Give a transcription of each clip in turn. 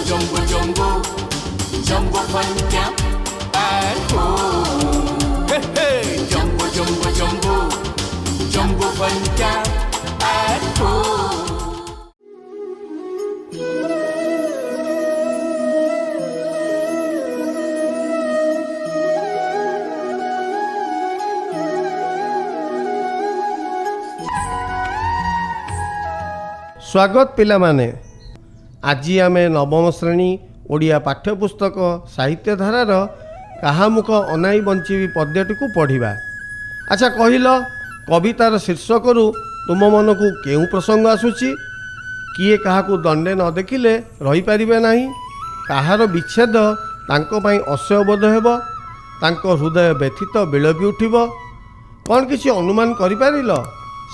Jumbo, jumbo, jumbo fun camp at home. Hey, hey, jumbo, jumbo, jumbo, jumbo fun camp at home. स्वागत पिला माने आज आम नवम श्रेणी ओडिया पाठ्यपुस्तक साहित्य धारार कहामुख अनाई बंची पद्यटी को पढ़ा। अच्छा कहल कवितार शीर्षक तुम मन को केउ प्रसंग आसूची किए क्या दंडे न देखिले रही पारिबे नाही कहार विच्छेद तांको पई असह्यबोध हेबो तांको हृदय व्यथित बिलपी उठिबो कौन किसी अनुमान करि पारिल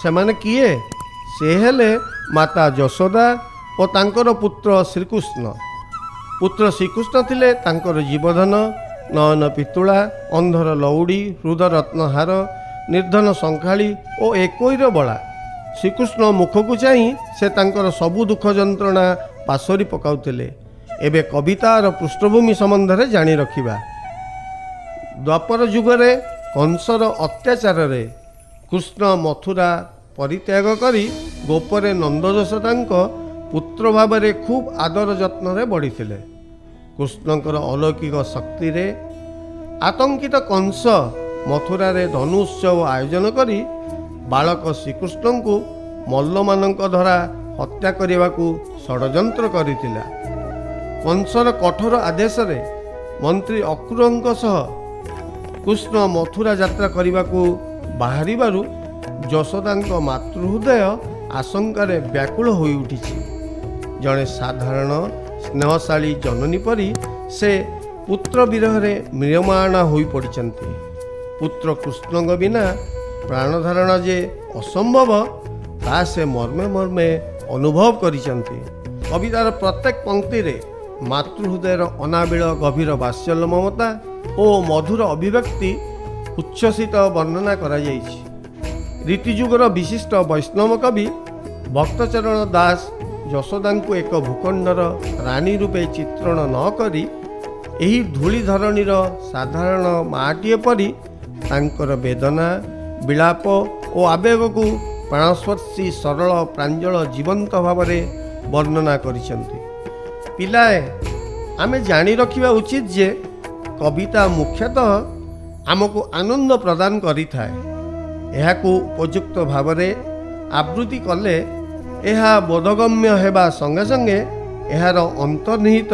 से माने किए से हेले माता यशोदा और तांकर पुत्र श्रीकृष्ण। पुत्र श्रीकृष्ण थिले तांकर जीवधन नयन पितुला अंधर लौड़ी हृद रत्नहार निर्धन संखाड़ी और एकोईर बड़ा। श्रीकृष्ण मुख को चाही से तांकर सबु दुख जंत्रणा पासरी पकाउतिले। एबे कवितार पृष्ठभूमि संबंध में जानी रखिबा। द्वापर जुगरे कंसर अत्याचार रे कृष्ण मथुरा परित्याग करी गोपरे नंद यशोदांक पुत्र भाव में खूब आदर जत्न रे बढ़िथिले। कृष्णकर अलौकिक शक्ति रे आतंकित कंस मथुरा रे धनुष्यव आयोजन करी बालक श्रीकृष्ण को मल्ल मानक द्वारा हत्या करने को षड्यंत्र करिथिला। कंसर कठोर आदेश रे मंत्री अक्रूरंक सह कृष्ण मथुरा यात्रा करने को बाहरिबारु यशोदांक मातृहृदय आशंकार व्याकुल होई उठिछि। जड़े साधारण स्नेहशाली जननी परी से पुत्र विरह म्रियमाण होई पड़िछन्ति। पुत्र कृष्ण बिना प्राणधारण जे असंभव ता से मर्मे मर्मे अनुभव करिछन्ति। कवितार प्रत्येक पंक्ति रे मातृहृदयर अनाबिल गभीर वात्सल्य ममता और मधुर अभिव्यक्ति उच्छ्वसित वर्णना करा जाइछि। रीतिजुगर विशिष्ट वैष्णव कवि भक्तचरण दास यशोदा को एक भूखंडर रानी रूपे चित्रण न करी एही धूली धरणीर साधारण माटीए परी तांकर वेदना विलाप और आवेग को प्राणस्पर्शी सरल प्रांजल जीवंत भाव में वर्णना करिसेंति। पिलाए आमे जानी रखिबा उचित जे कविता मुख्यतः आमको आनंद प्रदान करिथाए। एहाकू उपयुक्त भाव में आवृत्ति कले यह बोधगम्य हेबा संगे संगे एहार अंतर्निहित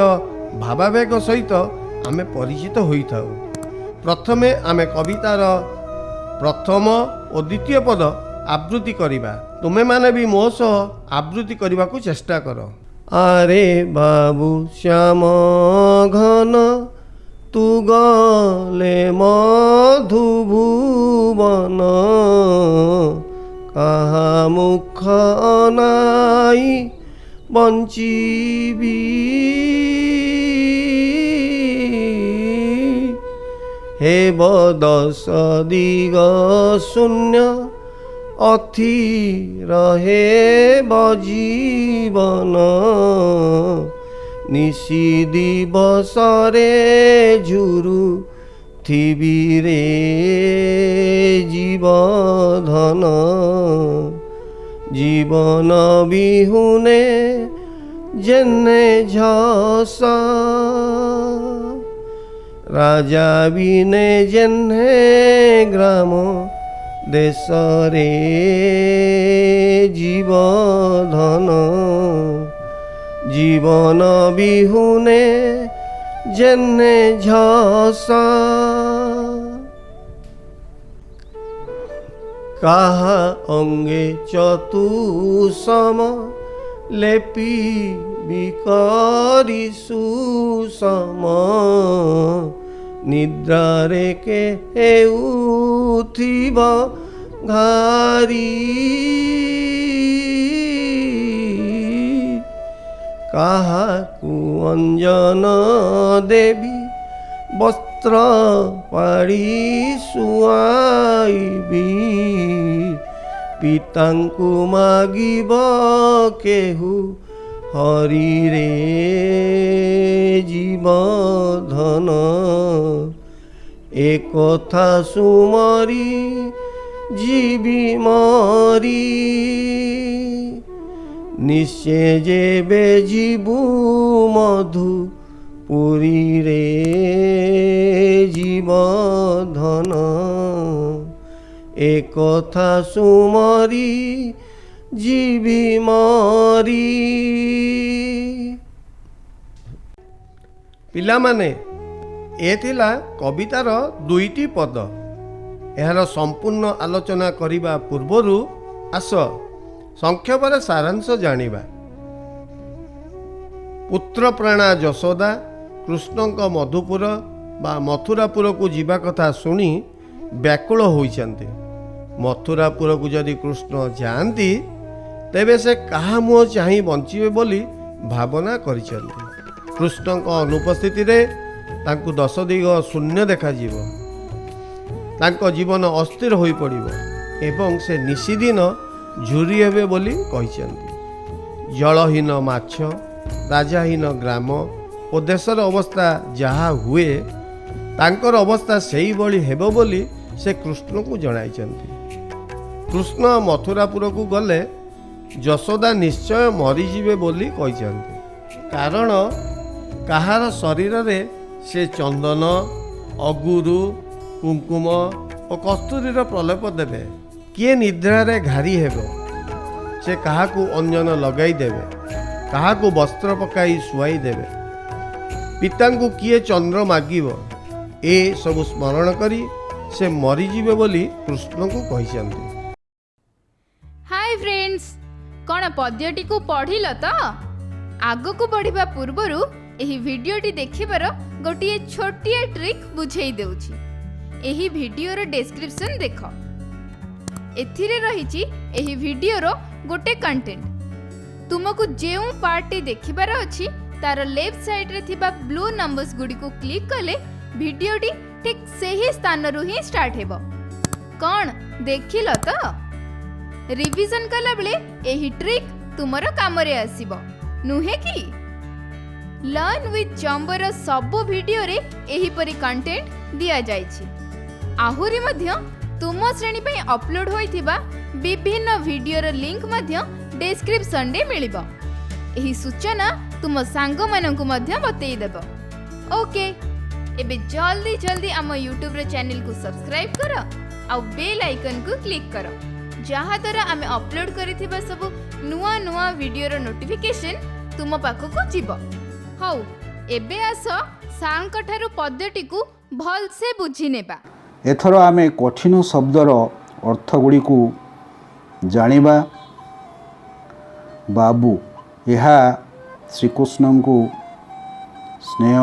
भावावेग सहित आमे परिचित होइथाउ। प्रथमे आमे कवितार प्रथम और द्वितीय पद आवृत्ति करिबा। तुमे माने भी मो सह आवृत्ति करने को चेष्टा कर। आरे बाबू श्याम घन तू गले मधुभुवन कहा मुख अनाई बंचीबी हे बदस दिग शून्य अथि रहे बजीवन निशी दिवसरे झुरु थिबिरे जीवधन जीवन बिहुने जेने झस राजा बिने जेने ग्राम देशरे जीवधन जीवन बिहुने जेने झसा काहा अंगे चतुसम लेपी बिकारी सुसम निद्रारे के हेउथिब घारी काहाकू अंजन देवी वस्त्र पाड़ी सुआईबी पितांकु मागिब केहू हरि रे जीवधन एक कथा सुमरी जीवी मरी निश्चय जेबे जीवु मधु पुरी रे जीवधन एक कथा सुमरी जीवी मरी। पिलामाने ए थिला कवितार दुईटी पद। यार संपूर्ण आलोचना करिबा पूर्वरु आस संक्षेपरे सारांश जानिबा। पुत्र प्राणा यशोदा कृष्णक मधुपुर बा मथुरापुर को जीवा कथा शुणी व्याकुल होइछन्ते। मथुरापुर को जदि कृष्ण जाती तेबे से कहा मुह चाही बंचिबे बोली भावना करिछन्ते। कृष्णक अनुपस्थिति रे तांकु दश दिग शून्य देखाଯିବ। तांको जीवन अस्थिर होई पड़िबो एवं से निशिदिन झुरी हेबे बोली कहिछन्ते। जलहीन माछ राजाहीन ग्राम और देशर अवस्था जहा हुए तांकर अवस्था सेही भली हेबो बोली से कृष्ण को जणाइछन्ते। कृष्ण मथुरापुर को गले यशोदा निश्चय मरीजिबे बोली कहिछन्ते। कारण काहार शरीर रे से चंदन अगुरु कुंकुम और कस्तूरीर प्रलेप देवे। किए निद्रा रे घारी हेबो से काहाकू अंजन लगाई देवे, काहाकू वस्त्र पकाई शुआई देवे। पितांकू किए चंद्र मागिब ए सब स्मरण करी से मरीजिबे बोली कृष्ण को कहिसंती। हाय फ्रेंड्स, कौन पद्यटी को पढ़िल तो? आग को बढ़िबा पूर्वरु एही वीडियोटी देखिबार गोटिए छोटिया ट्रिक बुझेई देउछि। एही वीडियोर डिस्क्रिप्शन देख। एथिरे रहिछि एही वीडियोर गोटे कंटेंट। तुमको जेउ पार्टी देखिबार अछि तार लेफ्ट साइड रे थिबा ब्लू नंबर्स गुडी को क्लिक कले वीडियोटी ठीक सेही स्थान रु ही स्टार्ट हेबो। कौन देखिल तो? रिवीजन कला बेले एही ट्रिक तुमरो काम रे आसीबो नुहे की? लर्न विथ जम्बर सबो वीडियो रे एही परी कंटेंट दिया जायछि। आहुरी मध्य तुम श्रेणी पई अपलोड होइथिबा विभिन्न वीडियोर लिंक मध्य डिस्क्रिप्शन रे मिलिबो। एही सूचना तुम सांग माननकु मध्य बतेई देबो। ओके, एबे जल्दी जल्दी आम यूट्यूब रे चैनल को सब्सक्राइब करो आ बेल आइकन को क्लिक करो, जहा द्वारा आमे अपलोड करिथिबा सब नुआ नुआ वीडियोर नोटिफिकेशन तुम पाखकु जीवो। हौ एबे आस सांग ठारू पद्धति को भल से बुझी नेबा। एथर आमे कठिन शब्दर अर्थ गुड़ी को जानिबा। बाबू यह श्रीकृष्ण को स्नेह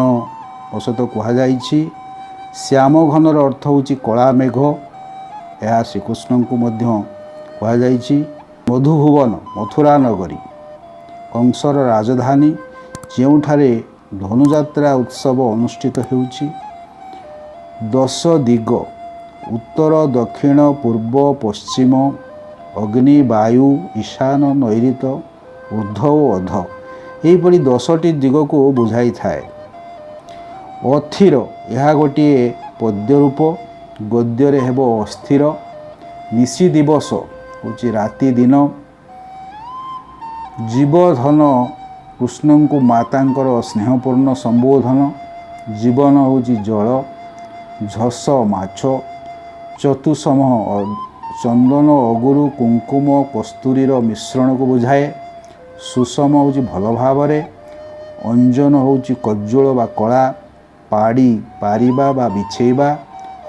औसत कह जाइछि। श्याम घनर अर्थ होछि कला मेघ, यह श्रीकृष्ण को मध्य कह जाइछि। मधुभुवन मथुरा नगरी कंसर राजधानी, जेउठारे धनुजात्रा उत्सव अनुष्ठित हेउछि। 10 दिग उत्तर दक्षिण पूर्व पश्चिम अग्नि वायु ईशान नैऋत ऊर्ध्व और अध यहीपरि 10टी दिग को बुझाई थाए। अथिर यह गोटे पद्य रूप, गद्य हेबो अस्थिर। निशी दिवस होछि राति दिन। जीवधन कृष्ण को मातांकर स्नेहपूर्ण संबोधन। जीवन होछि जल। झस माछ। चतुसम चंदन अगुरु कुंकुम कस्तूरीर मिश्रण को बुझाए। सुषम होछि भल भावरे। अंजन होछि कज्जल बा कला। पाड़ी पारिबा बा बिछेबा।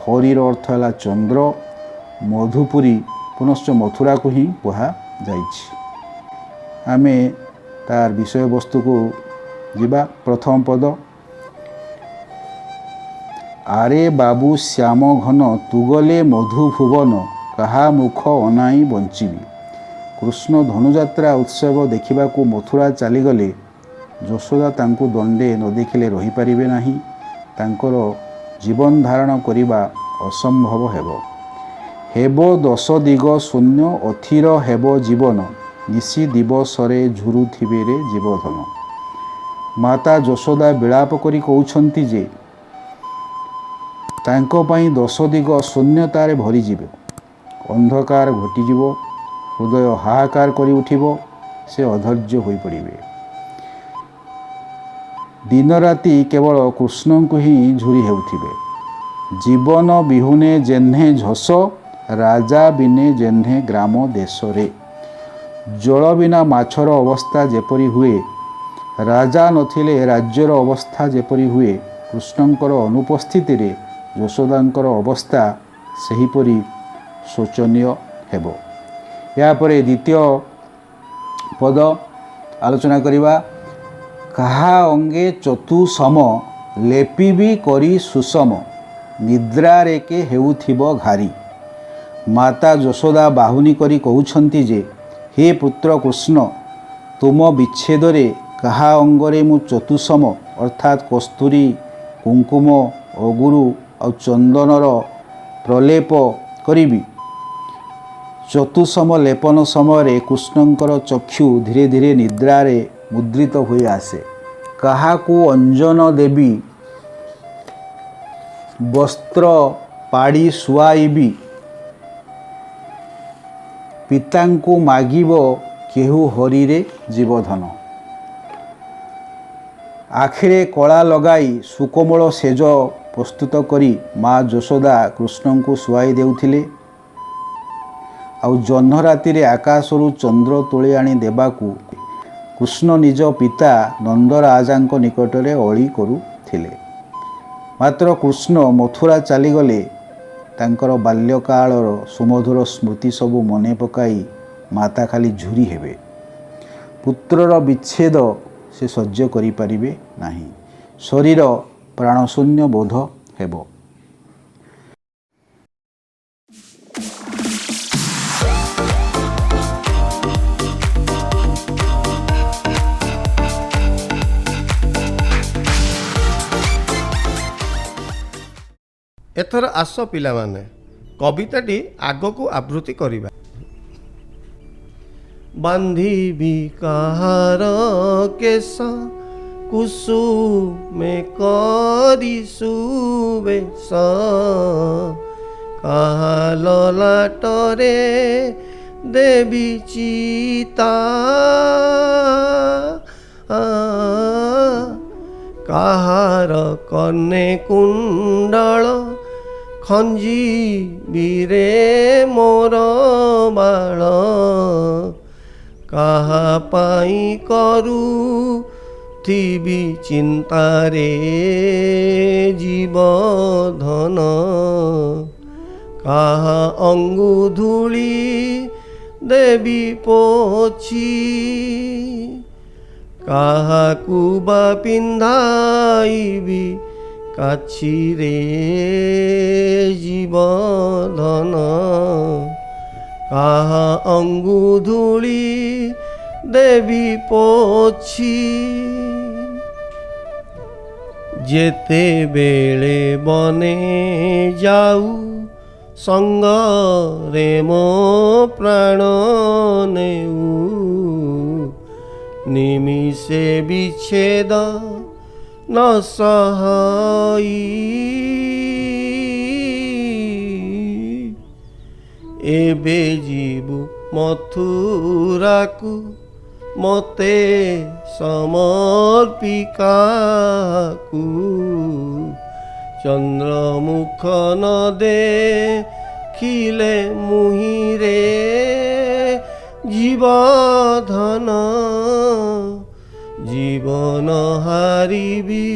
हरिर अर्थ है चंद्र। मधुपुरी पुनश्च मथुरा को ही कहा जाइछि। आमे तार विषय वस्तु को जीवा। प्रथम पद। आरे बाबू श्याम घन तुगले मधुभुवन कहा मुख अनाई बंचिबी। कृष्ण धनुजात्रा उत्सव देखा मथुरा चलीगले यशोदा तांकु दंडे न देखिले रही पारिबे नाही। तांकर जीवन धारण करिबा असंभव हेबो। हेबो 10 दिग शून्य अथिर हेबो जीवन ନିଶି ଦିବସରେ ଝୁରୁଥିବେ ରେ ଜୀବଧନ। ମାତା ଯଶୋଦା ବିଳାପ କରି କହୁଛନ୍ତି ଯେ ତାଙ୍କ ପାଇଁ 10 ଦିଗ ଶୂନ୍ୟତାରେ ଭରିଯିବ, ଅନ୍ଧକାର ଘୋଟିଯିବ, ହୃଦୟ ହାହାକାର କରି ଉଠିବ, ସେ ଅଧୈର୍ଯ୍ୟ ହୋଇପଡ଼ିବେ। ଦିନରାତି କେବଳ କୃଷ୍ଣଙ୍କୁ ହିଁ ଝୁରି ହେଉଥିବେ। ଜୀବନ ବିହୁନେ ଯେହ୍ନେ ଝସ, ରାଜା ବିନେ ଯେହ୍ନେ ଗ୍ରାମ ଦେଶରେ। ଜଳ ବିନା ମାଛର ଅବସ୍ଥା ଯେପରି ହୁଏ, ରାଜା ନଥିଲେ ରାଜ୍ୟର ଅବସ୍ଥା ଯେପରି ହୁଏ, କୃଷ୍ଣଙ୍କର ଅନୁପସ୍ଥିତିରେ ଯଶୋଦାଙ୍କର ଅବସ୍ଥା ସେହିପରି ଶୋଚନୀୟ ହେବ। ଏହାପରେ ଦ୍ୱିତୀୟ ପଦ ଆଲୋଚନା କରିବା। କାହା ଅଙ୍ଗେ ଚତୁସମ, ଲେପିବି କରି ସୁଷମ, ନିଦ୍ରାରେ କେ ହେଉଥିବ ଘାରି। ମାତା ଯଶୋଦା ବାହୁନି କରି କହୁଛନ୍ତି ଯେ ହେ ପୁତ୍ର କୃଷ୍ଣ, ତୁମ ବିଚ୍ଛେଦରେ କାହା ଅଙ୍ଗରେ ମୁଁ ଚତୁସମ ଅର୍ଥାତ୍ କସ୍ତୁରୀ, କୁଙ୍କୁମ, ଅଗୁରୁ ଆଉ ଚନ୍ଦନର ପ୍ରଲେପ କରିବି। ଚତୁସମ ଲେପନ ସମୟରେ କୃଷ୍ଣଙ୍କର ଚକ୍ଷୁ ଧୀରେ ଧୀରେ ନିଦ୍ରାରେ ମୁଦ୍ରିତ ହୋଇ ଆସେ। କାହାକୁ ଅଞ୍ଜନ ଦେବି, ବସ୍ତ୍ର ପାଡ଼ି ଶୁଆଇବି, ପିତାଙ୍କୁ ମାଗିବ କେହୁ ହରିରେ ଜୀବଧନ। ଆଖିରେ କଳା ଲଗାଇ ସୁକୋମଳ ସେଜ ପ୍ରସ୍ତୁତ କରି ମା ଯଶୋଦା କୃଷ୍ଣଙ୍କୁ ଶୁଆଇ ଦେଉଥିଲେ। ଆଉ ଜହ୍ନ ରାତିରେ ଆକାଶରୁ ଚନ୍ଦ୍ର ତୋଳି ଆଣି ଦେବାକୁ କୃଷ୍ଣ ନିଜ ପିତା ନନ୍ଦରାଜାଙ୍କ ନିକଟରେ ଅଳି କରୁଥିଲେ। ମାତ୍ର କୃଷ୍ଣ ମଥୁରା ଚାଲିଗଲେ ତାଙ୍କର ବାଲ୍ୟକାଳର ସୁମଧୁର ସ୍ମୃତି ସବୁ ମନେ ପକାଇ ମାତା ଖାଲି ଝୁରି ହେବେ। ପୁତ୍ରର ବିଚ୍ଛେଦ ସେ ସହ୍ୟ କରିପାରିବେ ନାହିଁ। ଶରୀର ପ୍ରାଣଶୂନ୍ୟ ବୋଧ ହେବ। ଏଥର ଆସ ପିଲାମାନେ କବିତାଟି ଆଗକୁ ଆବୃତ୍ତି କରିବା। ବାନ୍ଧିବି କାହାର କେଶ, କୁସୁମେ କରି ସୁବେଶ, କାହା ଲଲାଟରେ ଦେବି ଚିତା, କାହାର କନେ କୁଣ୍ଡଳ, ଖଞ୍ଜିବିରେ ମୋର ବାଳ, କାହା ପାଇଁ କରୁଥିବି ଚିନ୍ତାରେ ଜୀବଧନ, କାହା ଅଙ୍ଗୁଧୂଳି ଦେବି ପୋଛି, କାହାକୁ ବା ପିନ୍ଧାଇବି କାଛିରେ ଜୀବଧନ, କାହା ଅଙ୍ଗୁଧୂଳି ଦେବି ପୋଛି। ଯେତେବେଳେ ବନେ ଯାଉ ସଙ୍ଗରେ ମୋ ପ୍ରାଣ ନେଉ, ନିମିଷେ ବିଚ୍ଛେଦ ନ ସହାଇ, ଏବେ ଯିବୁ ମଥୁରାକୁ ମୋତେ ସମର୍ପିକାକୁ, ଚନ୍ଦ୍ରମୁଖ ନ ଦେଖିଲେ ମୁହିଁରେ ଜୀବଧନ, ଜୀବନ ହାରିବି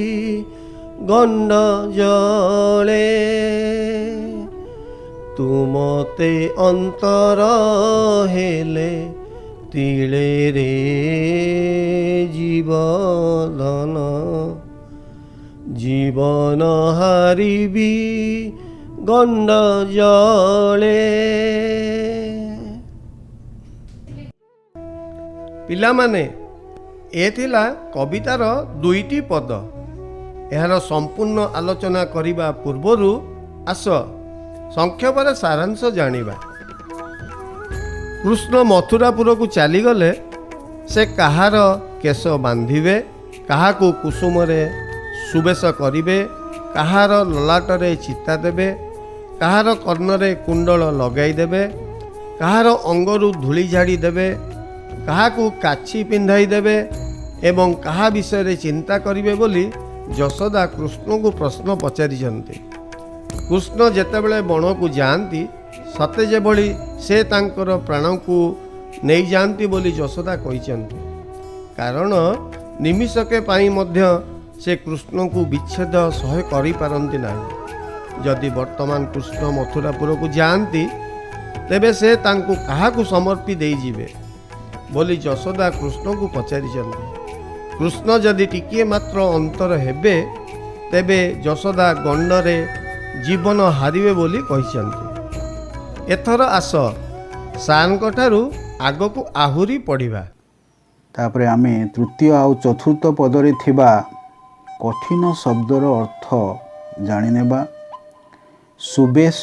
ଗଣ୍ଡ ଜଳେ, ତୁମତେ ଅନ୍ତର ହେଲେ ତିଳେରେ ଜୀବଧନ, ଜୀବନ ହାରିବି ଗଣ୍ଡ ଜଳେ। ପିଲାମାନେ ଏ ଥିଲା କବିତାର 2ଟି ପଦ। ଏହାର ସମ୍ପୂର୍ଣ୍ଣ ଆଲୋଚନା କରିବା ପୂର୍ବରୁ ଆସ ସଂକ୍ଷେପରେ ସାରାଂଶ ଜାଣିବା। କୃଷ୍ଣ ମଥୁରାପୁରକୁ ଚାଲିଗଲେ ସେ କାହାର କେଶ ବାନ୍ଧିବେ, କାହାକୁ କୁସୁମରେ ସୁବେଶ କରିବେ, କାହାର ଲଲାଟରେ ଚିତା ଦେବେ, କାହାର କର୍ଣ୍ଣରେ କୁଣ୍ଡଳ ଲଗାଇ ଦେବେ, କାହାର ଅଙ୍ଗରୁ ଧୂଳି ଝାଡ଼ି ଦେବେ, କାହାକୁ କାଛି ପିନ୍ଧାଇ ଦେବେ ଏବଂ କାହା ବିଷୟରେ ଚିନ୍ତା କରିବେ ବୋଲି ଯଶୋଦା କୃଷ୍ଣଙ୍କୁ ପ୍ରଶ୍ନ ପଚାରିଛନ୍ତି। କୃଷ୍ଣ ଯେତେବେଳେ ବଣକୁ ଯାଆନ୍ତି ସତେ ଯେଭଳି ସେ ତାଙ୍କର ପ୍ରାଣକୁ ନେଇଯାଆନ୍ତି ବୋଲି ଯଶୋଦା କହିଛନ୍ତି। କାରଣ ନିମିଷକେ ପାଇଁ ମଧ୍ୟ ସେ କୃଷ୍ଣଙ୍କୁ ବିଚ୍ଛେଦ ସହ୍ୟ କରିପାରନ୍ତି ନାହିଁ। ଯଦି ବର୍ତ୍ତମାନ କୃଷ୍ଣ ମଥୁରାପୁରକୁ ଯାଆନ୍ତି ତେବେ ସେ ତାଙ୍କୁ କାହାକୁ ସମର୍ପି ଦେଇଯିବେ ବୋଲି ଯଶୋଦା କୃଷ୍ଣଙ୍କୁ ପଚାରିଛନ୍ତି। କୃଷ୍ଣ ଯଦି ଟିକିଏ ମାତ୍ର ଅନ୍ତର ହେବେ ତେବେ ଯଶୋଦା ଗଣ୍ଡରେ ଜୀବନ ହାରିବେ ବୋଲି କହିଛନ୍ତି। ଏଥର ଆସ ସାରଙ୍କଠାରୁ ଆଗକୁ ଆହୁରି ପଢ଼ିବା। ତାପରେ ଆମେ ତୃତୀୟ ଆଉ ଚତୁର୍ଥ ପଦରେ ଥିବା କଠିନ ଶବ୍ଦର ଅର୍ଥ ଜାଣିନେବା। ସୁବେଶ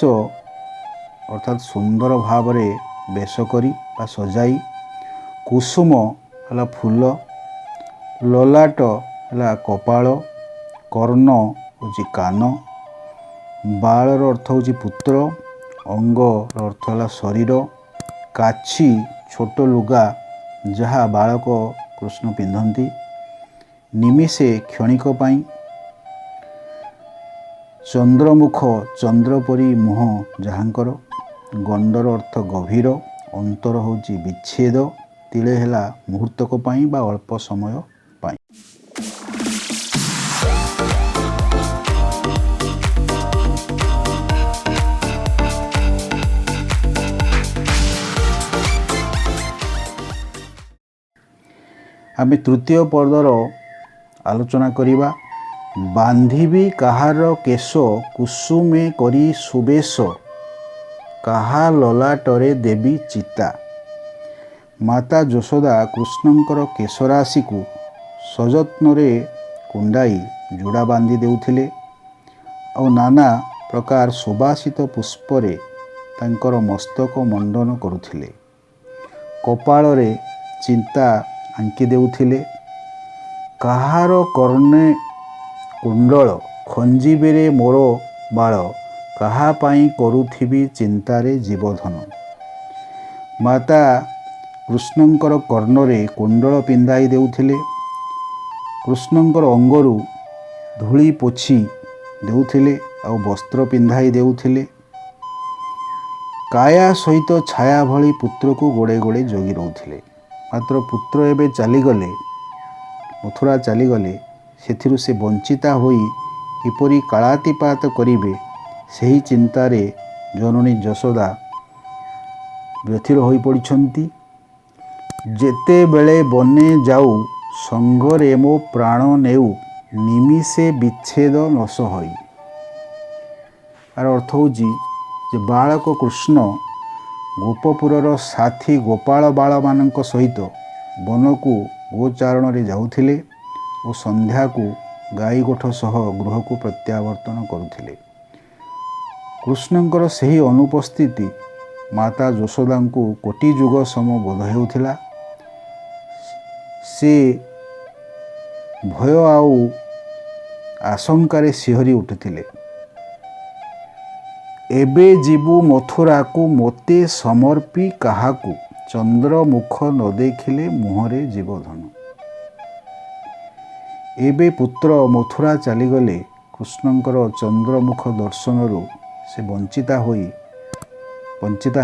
ଅର୍ଥାତ୍ ସୁନ୍ଦର ଭାବରେ ବେଶ କରି ବା ସଜାଇ, କୁସୁମ ହେଲା ଫୁଲ, ଲଲାଟ ହେଲା କପାଳ, କର୍ଣ୍ଣ ହେଉଛି କାନ, ବାଳର ଅର୍ଥ ହେଉଛି ପୁତ୍ର, ଅଙ୍ଗର ଅର୍ଥ ହେଲା ଶରୀର, କାଛି ଛୋଟ ଲୁଗା ଯାହା ବାଳକ କୃଷ୍ଣ ପିନ୍ଧନ୍ତି, ନିମିଷେ କ୍ଷଣିକ ପାଇଁ, ଚନ୍ଦ୍ରମୁଖ ଚନ୍ଦ୍ର ପରି ମୁହଁ ଯାହାଙ୍କର, ଗଣ୍ଡର ଅର୍ଥ ଗଭୀର, ଅନ୍ତର ହେଉଛି ବିଚ୍ଛେଦ, ତିଳେ ହେଲା ମୁହୂର୍ତ୍ତକ ପାଇଁ ବା ଅଳ୍ପ ସମୟ ପାଇଁ। ଆମେ ତୃତୀୟ ପଦର ଆଲୋଚନା କରିବା। ବାନ୍ଧିବି କାହାର କେଶ କୁସୁମେ କରି ସୁବେଶ, କାହା ଲଲାଟରେ ଦେବି ଚିତା। ମାତା ଯଶୋଦା କୃଷ୍ଣଙ୍କର କେଶରାଶିକୁ ସଯତ୍ନରେ କୁଣ୍ଡାଇ ଯୋଡ଼ା ବାନ୍ଧି ଦେଉଥିଲେ ଆଉ ନାନା ପ୍ରକାର ସୁବାସିତ ପୁଷ୍ପରେ ତାଙ୍କର ମସ୍ତକ ମଣ୍ଡନ କରୁଥିଲେ। କପାଳରେ ଚିନ୍ତା ଆଙ୍କି ଦେଉଥିଲେ। କାହାର କର୍ଣ୍ଣେ କୁଣ୍ଡଳ ଖଞ୍ଜିବେରେ ମୋର ବାଳ, କାହା ପାଇଁ କରୁଥିବି ଚିନ୍ତାରେ ଜୀବଧନ। ମାତା କୃଷ୍ଣଙ୍କର କର୍ଣ୍ଣରେ କୁଣ୍ଡଳ ପିନ୍ଧାଇ ଦେଉଥିଲେ, କୃଷ୍ଣଙ୍କର ଅଙ୍ଗରୁ ଧୂଳି ପୋଛି ଦେଉଥିଲେ ଆଉ ବସ୍ତ୍ର ପିନ୍ଧାଇ ଦେଉଥିଲେ। କାୟା ସହିତ ଛାୟା ଭଳି ପୁତ୍ରକୁ ଗୋଡ଼େ ଗୋଡ଼େ ଜଗି ରହୁଥିଲେ। ମାତ୍ର ପୁତ୍ର ଏବେ ଚାଲିଗଲେ, ମଥୁରା ଚାଲିଗଲେ, ସେଥିରୁ ସେ ବଞ୍ଚିତା ହୋଇ କିପରି କାଳାତିପାତ କରିବେ ସେହି ଚିନ୍ତାରେ ଜନନୀ ଯଶୋଦା ବ୍ୟଥିର ହୋଇପଡ଼ିଛନ୍ତି। ଯେତେବେଳେ ବନେ ଯାଉ ସଙ୍ଗରେ ମୋ ପ୍ରାଣ ନେଉ, ନିମିଷେ ବିଚ୍ଛେଦ ନ ସହଇ। ଆର ଅର୍ଥ ହେଉଛି ଯେ ବାଳକ କୃଷ୍ଣ ଗୋପପୁରର ସାଥୀ ଗୋପାଳ ବାଳମାନଙ୍କ ସହିତ ବନକୁ ଗୋଚାରଣରେ ଯାଉଥିଲେ ଓ ସନ୍ଧ୍ୟାକୁ ଗାଈ ଗୋଠ ସହ ଗୃହକୁ ପ୍ରତ୍ୟାବର୍ତ୍ତନ କରୁଥିଲେ। କୃଷ୍ଣଙ୍କର ସେହି ଅନୁପସ୍ଥିତି ମାତା ଯଶୋଦାଙ୍କୁ କୋଟି ଯୁଗ ସମ ବୋଧ ହେଉଥିଲା। ସେ ଭୟ ଆଉ ଆଶଙ୍କାରେ ଶିହରି ଉଠୁଥିଲେ। ଏବେ ଯିବୁ ମଥୁରାକୁ ମୋତେ ସମର୍ପି କାହାକୁ, ଚନ୍ଦ୍ରମୁଖ ନ ଦେଖିଲେ ମୁହଁରେ ଜୀବଧନ। ଏବେ ପୁତ୍ର ମଥୁରା ଚାଲିଗଲେ କୃଷ୍ଣଙ୍କର ଚନ୍ଦ୍ରମୁଖ ଦର୍ଶନରୁ ସେ ବଞ୍ଚିତା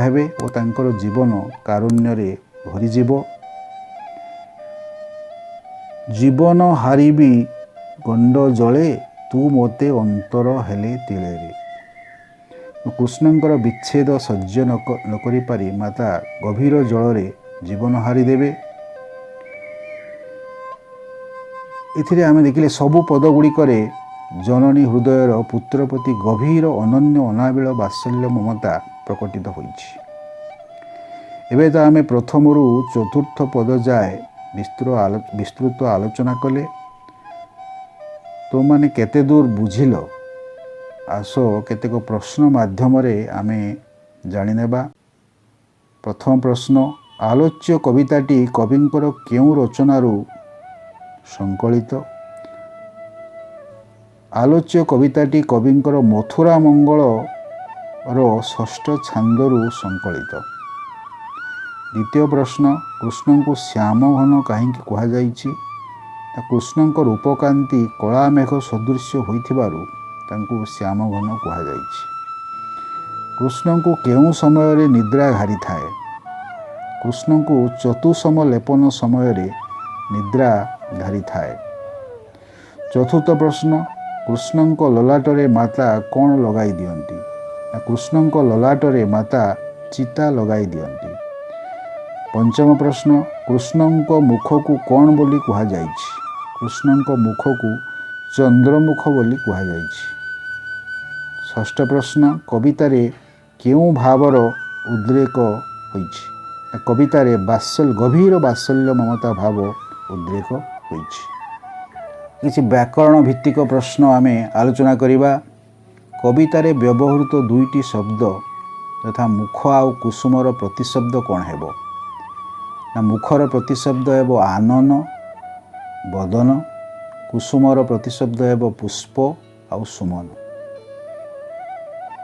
ହେବେ ଓ ତାଙ୍କର ଜୀବନ କାରୁଣ୍ୟରେ ଭରିଯିବ। ଜୀବନ ହାରିବି ଗଣ୍ଡ ଜଳେ, ତୁ ମୋତେ ଅନ୍ତର ହେଲେ ତିଳେରେ। କୃଷ୍ଣଙ୍କର ବିଚ୍ଛେଦ ସହ୍ୟ ନ କରିପାରି ମାତା ଗଭୀର ଜଳରେ ଜୀବନ ହାରିଦେବେ। ଏଥିରେ ଆମେ ଦେଖିଲେ ସବୁ ପଦ ଗୁଡ଼ିକରେ ଜନନୀ ହୃଦୟର ପୁତ୍ର ପ୍ରତି ଗଭୀର ଅନନ୍ୟ ଅନାବିଳ ବାତ୍ସଲ୍ୟ ମମତା ପ୍ରକଟିତ ହୋଇଛି। ଏବେ ତ ଆମେ ପ୍ରଥମରୁ ଚତୁର୍ଥ ପଦ ଯାଏ ବିସ୍ତୃତ ଆଲୋଚନା କଲେ। ତୁମମାନେ କେତେ ଦୂର ବୁଝିଲ? ଆସ କେତେକ ପ୍ରଶ୍ନ ମାଧ୍ୟମରେ ଆମେ ଜାଣିନେବା। प्रथम प्रश्न आलोच्य कविताटी कविंकर केउं रचनारू संकलित। आलोच्य कविताटी कविंकर मथुरा मंगल षष्ठ छांदरू संकलित। द्वितीय प्रश्न कृष्ण को श्याम घन कहीं कहुई। कृष्ण रूपकांति कला मेघ सदृश्य होइथिबारु तांकु श्याम घन कहुई। कृष्ण को केउं समय रे निद्रा घारी थाए। कृष्ण को चतुसम लेपन समय रे निद्रा घारी थाए। चतुर्थ प्रश्न कृष्ण ललाटरे माता कौन लगाई दियंती। कृष्ण ललाटरे माता चिता लगाई दियंती। पंचम प्रश्न कृष्ण मुख को कौन बोली कहा जाइछि। कृष्ण मुख को चंद्रमुख बोली कहा जाइछि। षष्ठ प्रश्न कवितारे केउं भावर उद्रेक होइछि। कवितारे गभीर बात्सल्य ममता भाव उद्रेक होइछि। किछि व्याकरण भित्तिक प्रश्न आमे आलोचना करिबा। कवितारे व्यवहृत दुईटी शब्द तथा मुख आउ कुसुमर प्रतिशब्द कौन हेबो। ना मुखर प्रतिशब्द हेबो आनन बदन। कुसुमर प्रतिशब्द हेबो पुष्प आउ सुमन।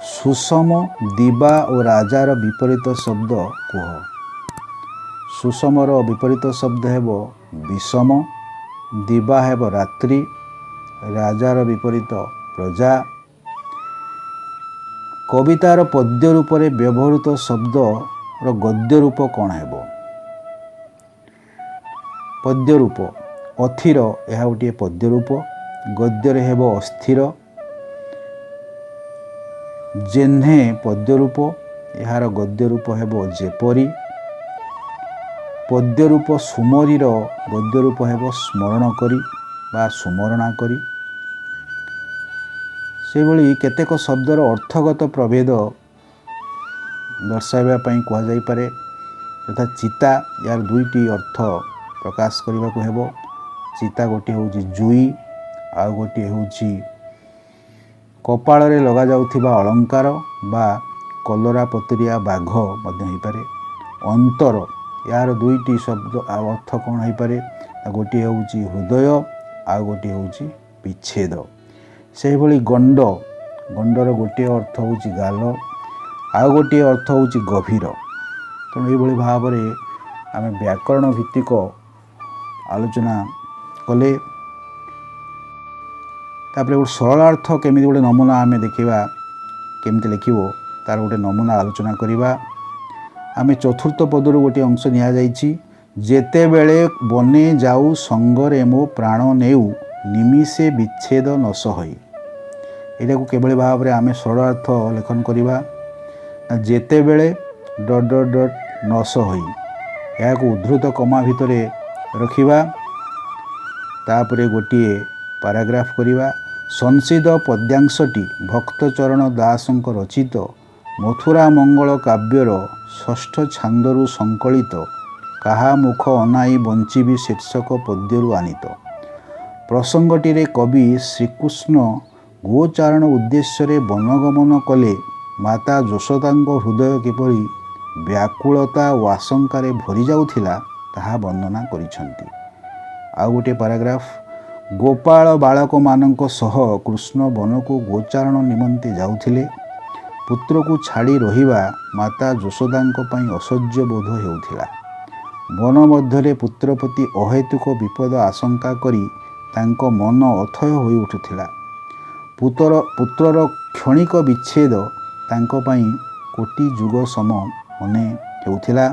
सुषम दिवा और राजार विपरीत शब्द कुह। सुषमर विपरीत शब्द हेबो विषम। दिवा हेबो रात्रि। राजार विपरीत प्रजा। कवितार पद्य रूप रे व्यवहृत शब्द गद्य रूप कौन हेबो। पद्य रूप अथिर यह गोटे पद्य रूप। गद्य रे हेबो अस्थिर। जेन्हे पद्य रूप यार गद्य रूप हेबो जेपरी। पद्य रूप सुमरीर गद्य रूप हेबो स्मरण करी बा सुमरणा करी। से भली केतेक शब्दर अर्थगत प्रभेद दर्शाइबा पई कहा जाई पारे। तथा चिता यार दुईटी अर्थ प्रकाश करने को हेबो। चिता गोटे होउची जुई आ गोटे होउची कपाल रे लगा जाउथिबा अलंकार बा कलरा पत्रिया बाघ मध्य होई पारे। अंतर यार दुईटी शब्द अर्थ कौन होई पारे। गोटे होउची हृदय आ गोटे होउची विच्छेद। से भली गंड गंडर गोटे अर्थ होउची गाल आ गोटे अर्थ होउची गभीर। तेणु ये भाव में आम व्याकरण भित्तिक आलोचना कले। तापर गोटे सरलार्थ केमी गोटे नमूना आम देखा केमती लिखिबो तार गोटे नमूना आलोचना करिबा। आम चतुर्थ पदर गोटे अंश निया जाइछि। जेते बेले बने जाऊ संगरे मो प्राण नेउ निमिषे विच्छेद न सही। यहाँ को केवल भाव में आम सरलार्थ लेखन करिबा। जेते बेले डट डट डट न सही या उद्धृत कमा भितर रखिबा। तापरे गोटे पाराग्राफ करिबा। संसिद पद्यांशटी भक्तचरण दासंक रचित मथुरा मंगल काव्यर षष्ठ छांदरू संकलित काहा मुख अनाई बंचीबी शीर्षक पद्यरू आनीत। प्रसंगटी कवि श्रीकृष्ण गोचारण उद्देश्य वनगमन कले माता यशोदा हृदय किपरि व्याकुलता व आशंकार भरी जाउथिला ताहा वर्णना करिसंती। आउ गोटे पैराग्राफ गोपाल बालक मानक सह कृष्ण वन को गोचारण निमंते जाउथिले। पुत्र को छाड़ी रहिबा माता यशोदा असह्य बोध हेउथिला। वन मध्य पुत्र प्रति अहेतुक विपद आशंका करी तांको मन अथय होई उठुथिला। पुत्रर क्षणिक विच्छेद तांको पई कोटि जुग सम मने हेउथिला।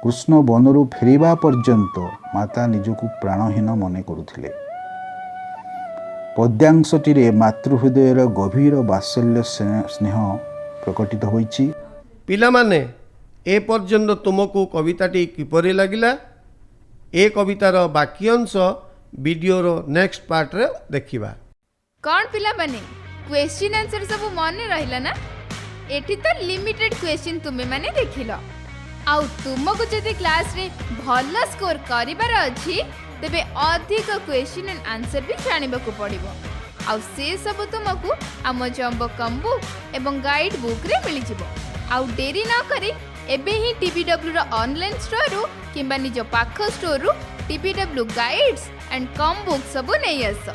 कृष्ण वनरू फेरिबा पर्यंत माता निजकु प्राणहीन मने करुथिले। पद्यांशटी मातृहृदयर गभीर वात्सल्य स्नेह प्रकटित होइछि। पिलामाने ए पर्यंत तुमको कविताटी किपरि लागिला। ए कवितार बाकी अंश वीडियोर नेक्स्ट पार्ट रे देखिबा। कौन पिला माने क्वेश्चन आंसर सब मन रहिला ना। एठी तो लिमिटेड क्वेश्चन तुमे माने देखिलो। आउ तुमको जदि क्लास रे भलो स्कोर करिबार अछि तेबे अधिक क्वेश्चन एंड आंसर भी जानिबा को पड़िबो। आउ से सब तुमको आम जम्बो कम्बु एवं गाइड बुक रे मिली जिवो। आउ देरी न करी एबे ही TBW रो ऑनलाइन स्टोर रु किंबा निज पाख स्टोर रु TBW guides and come book सब नहीं आस।